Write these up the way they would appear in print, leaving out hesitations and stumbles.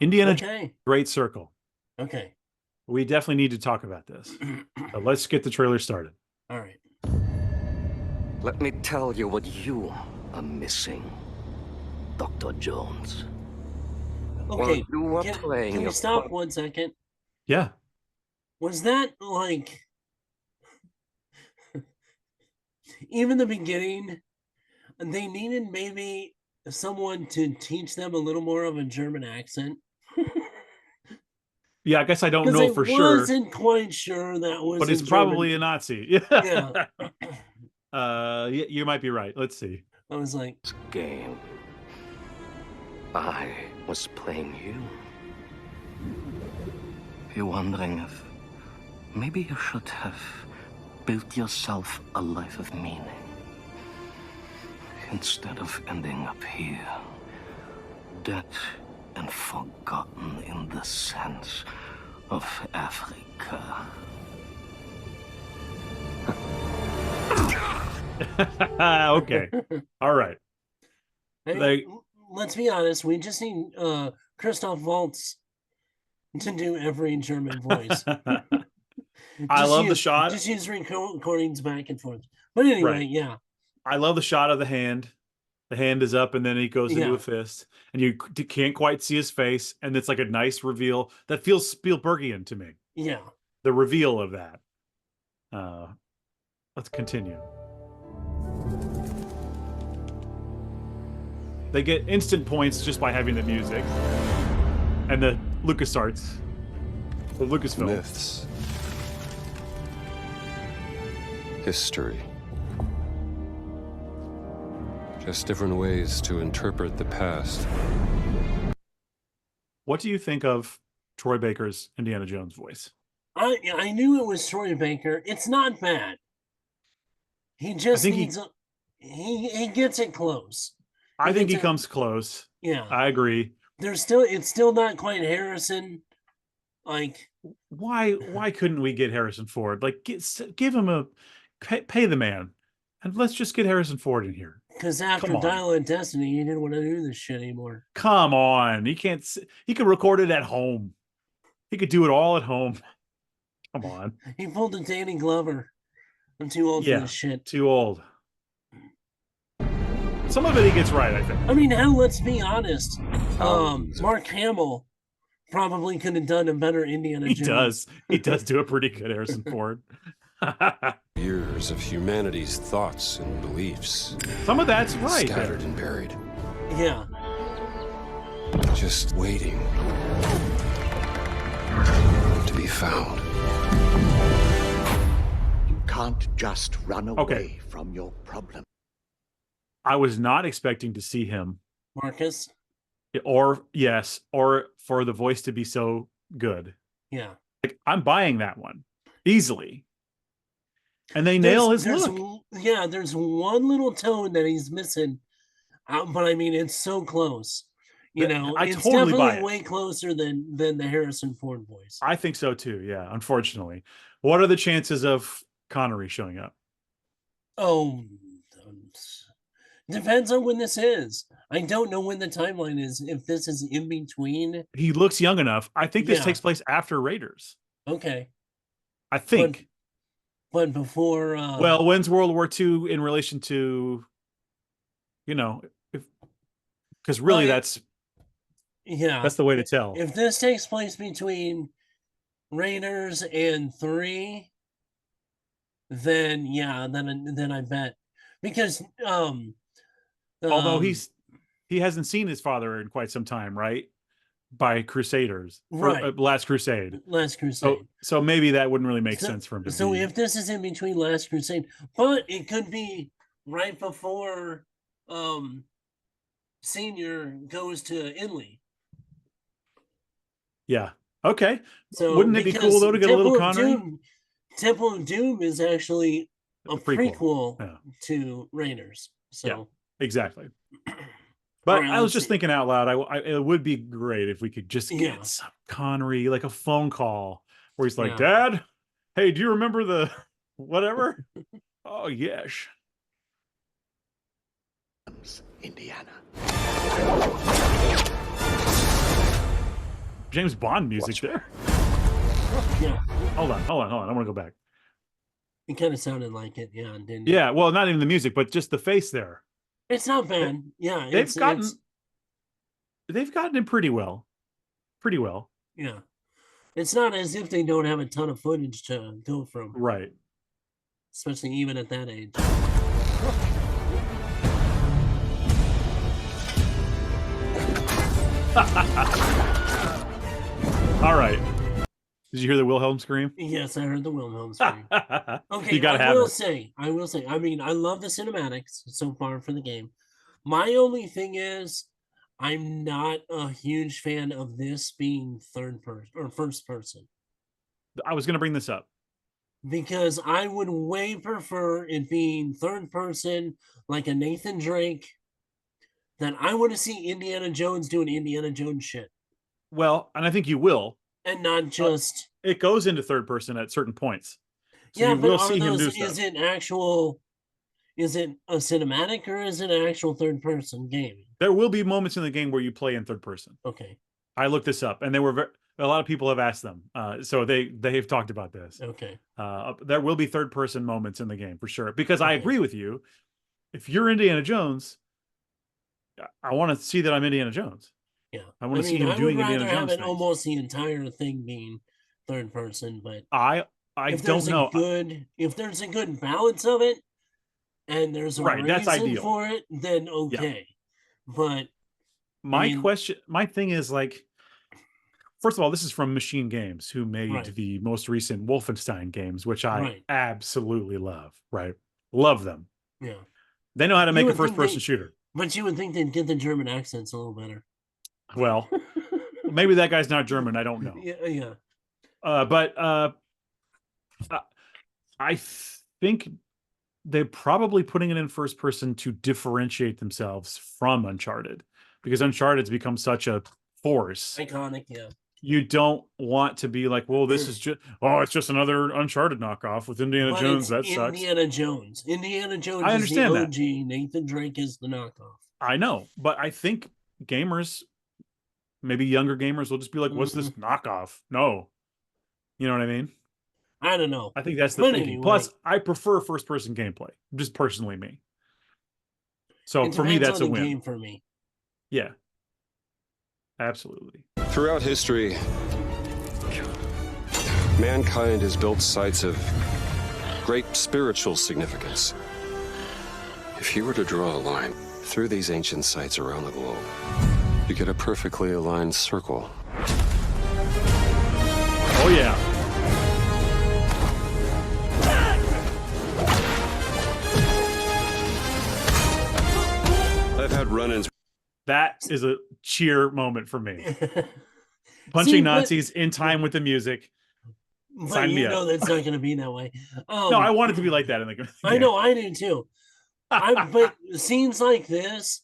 Indiana Jones, Okay. Great Circle. Okay. We definitely need to talk about this. So let's get the trailer started. All right. Let me tell you what you are missing, Dr. Jones. While Okay. you were Can, playing can we your stop part, 1 second? Yeah. Was that like even the beginning? They needed maybe someone to teach them a little more of a German accent. Yeah, I guess I don't Because know I for sure, wasn't quite sure that was but a it's German. probably a Nazi. Yeah. Yeah. You might be right. Let's see. I was like, this game, I was playing you. You're wondering if maybe you should have built yourself a life of meaning instead of ending up here, dead and forgotten in the sense of Africa. Okay. All right. They let's be honest, we just need Christoph Waltz to do every German voice. I love the shot. Just use recordings back and forth. But anyway, Right. yeah. I love the shot of the hand. The hand is up and then he goes into Yeah. a fist and you can't quite see his face. And it's like a nice reveal that feels Spielbergian to me. Yeah. The reveal of that. Let's continue. They get instant points just by having the music and the LucasArts, the Lucasfilm. Myths. History. Just different ways to interpret the past. What do you think of Troy Baker's Indiana Jones voice? I knew it was Troy Baker. It's not bad. He just needs he gets it close. I think he comes close. Yeah. I agree. It's still not quite Harrison. Like why couldn't we get Harrison Ford? Like give him pay the man. And let's just get Harrison Ford in here. Because after Dial of Destiny, he didn't want to do this shit anymore. Come on. He could record it at home. He could do it all at home. Come on. He pulled a Danny Glover. I'm too old for this shit. Too old. Some of it he gets right, I think. I mean, let's be honest. Mark Hamill probably could have done a better Indiana Jones. He does do a pretty good Harrison Ford. Years of humanity's thoughts and beliefs. Some of that's right. Scattered and buried. Yeah. Just waiting to be found. You can't just run away from your problem. I was not expecting to see him. Marcus? Or for the voice to be so good. Yeah. Like, I'm buying that one easily. And they nail his look. Yeah, there's one little tone that he's missing. But I mean, it's so close. You know, it's totally definitely way closer than the Harrison Ford voice. I think so too, yeah, unfortunately. What are the chances of Connery showing up? Oh, depends on when this is. I don't know when the timeline is. If this is in between. He looks young enough. I think this takes place after Raiders. Okay. I think. But before... well, when's World War II in relation to, because really that's the way to tell. If this takes place between Raiders and 3, then then I bet. Because although he hasn't seen his father in quite some time, right? By Crusaders, right? Last Crusade. So maybe that wouldn't really make sense for him to so be. If this is in between Last Crusade, but it could be right before Senior goes to Inley. Yeah. Okay. So wouldn't it be cool though to get a little Connery? Temple of Doom is actually a prequel to Raiders. So yeah, exactly. But I was just thinking out loud. It would be great if we could just get some Connery, like a phone call where he's like, "Dad, hey, do you remember the whatever?" Oh yes. Indiana. James Bond music there. Yeah. Hold on. I want to go back. It kind of sounded like it, yeah. Didn't yeah, well, not even the music, but just the face there. It's not bad. Yeah, they've gotten it pretty well. Pretty well. Yeah. It's not as if they don't have a ton of footage to go from. Right. Especially even at that age. All right. Did you hear the Wilhelm scream? Yes, I heard the Wilhelm scream. Okay, you gotta I will say, I mean, I love the cinematics so far for the game. My only thing is, I'm not a huge fan of this being third person or first person. I was going to bring this up. Because I would way prefer it being third person, like a Nathan Drake, than I want to see Indiana Jones doing Indiana Jones shit. Well, and I think you will. And not just... it goes into third person at certain points. So yeah, you but will see him do stuff. Is it a cinematic or is it an actual third person game? There will be moments in the game where you play in third person. Okay. I looked this up, and they were a lot of people have asked them, so they've talked about this. Okay. There will be third person moments in the game for sure, because I agree with you. If you're Indiana Jones, I want to see that I'm Indiana Jones. Yeah, I want to see him doing Indiana Jones. Have it almost the entire thing being third person, but I don't know. If there's a good balance of it, and there's a reason for it, then okay. Yeah. But my thing is, like, first of all, this is from Machine Games, who made the most recent Wolfenstein games, which I absolutely love. Right, love them. Yeah, they know how to make a first-person shooter. But you would think they'd get the German accents a little better. Well, maybe that guy's not German. I don't know. Yeah. But I think they're probably putting it in first person to differentiate themselves from Uncharted, because Uncharted's become such a force. Iconic, yeah. You don't want to be like, well, this is just, it's just another Uncharted knockoff with Indiana Jones. That sucks. Indiana Jones I understand is the OG. That. Nathan Drake is the knockoff. I know, but I think gamers, maybe younger gamers, will just be like, what's this knockoff? No. You know what I mean? I don't know. I think that's the thinking. Anyway. Plus, I prefer first-person gameplay, just personally me. So for me, that's a win. Game for me. Yeah. Absolutely. Throughout history, mankind has built sites of great spiritual significance. If you were to draw a line through these ancient sites around the globe, you get a perfectly aligned circle. Oh, yeah. I've had run-ins. That is a cheer moment for me. Punching Nazis in time with the music. But you know that's not going to be that way. No, I want it to be like that in the game. I know, I do too. But scenes like this,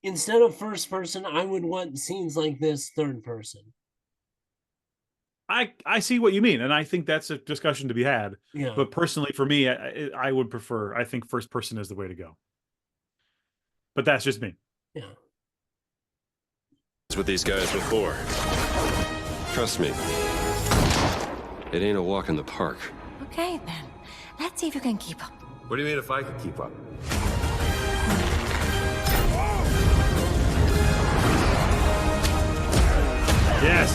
instead of first person, I would want scenes like this third person. I see what you mean, and I think that's a discussion to be had. Yeah. But personally, for me, I would prefer. I think first person is the way to go. But that's just me. Yeah. With these guys before. Trust me, it ain't a walk in the park. Okay, then. Let's see if you can keep up. What do you mean if I could keep up? Yes.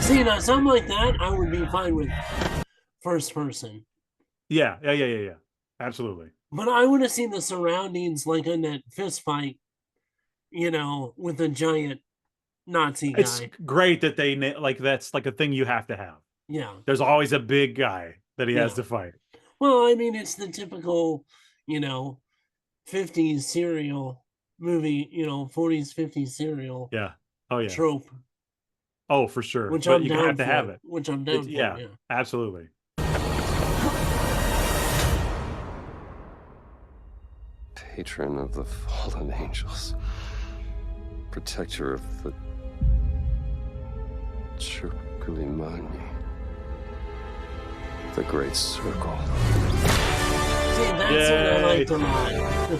See, now something like that, I would be fine with first person. Yeah. Absolutely. But I would have seen the surroundings, like in that fist fight, with a giant Nazi guy. It's great that they that's like a thing you have to have. Yeah. There's always a big guy that he has to fight. Well, I mean, it's the typical, 50s serial movie, 40s, 50s serial. Yeah. Oh, yeah. Trope. Oh, for sure. Which but I'm you down have to for. have it. Which I'm down for. Yeah, absolutely. Patron of the fallen angels. Protector of the Circulimani. The Great Circle. See, that's what I liked a lot.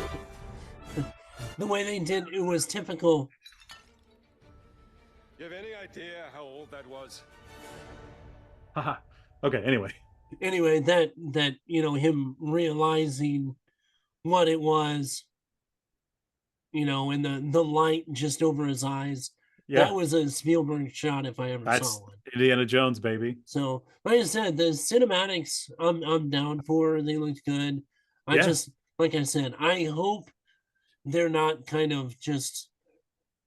The way they did it was typical. You have any idea how old that was? Haha. Okay, anyway. Anyway, that him realizing what it was, and the light just over his eyes. Yeah. That was a Spielberg shot if I ever That's saw one. Indiana Jones, baby. So, like I said, the cinematics I'm down for. They looked good. I Yeah. just, like I said, I hope they're not kind of just,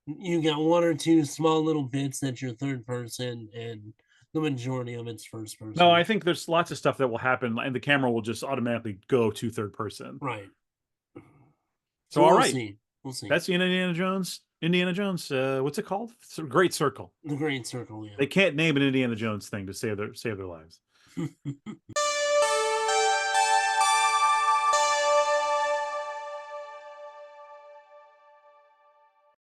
you got one or two small little bits that you're third person and the majority of it's first person. No, I think there's lots of stuff that will happen and the camera will just automatically go to third person. Right. So all we'll right. see. We'll see. That's the Indiana Jones. What's it called? It's a Great Circle. The Great Circle, yeah. They can't name an Indiana Jones thing to save their lives.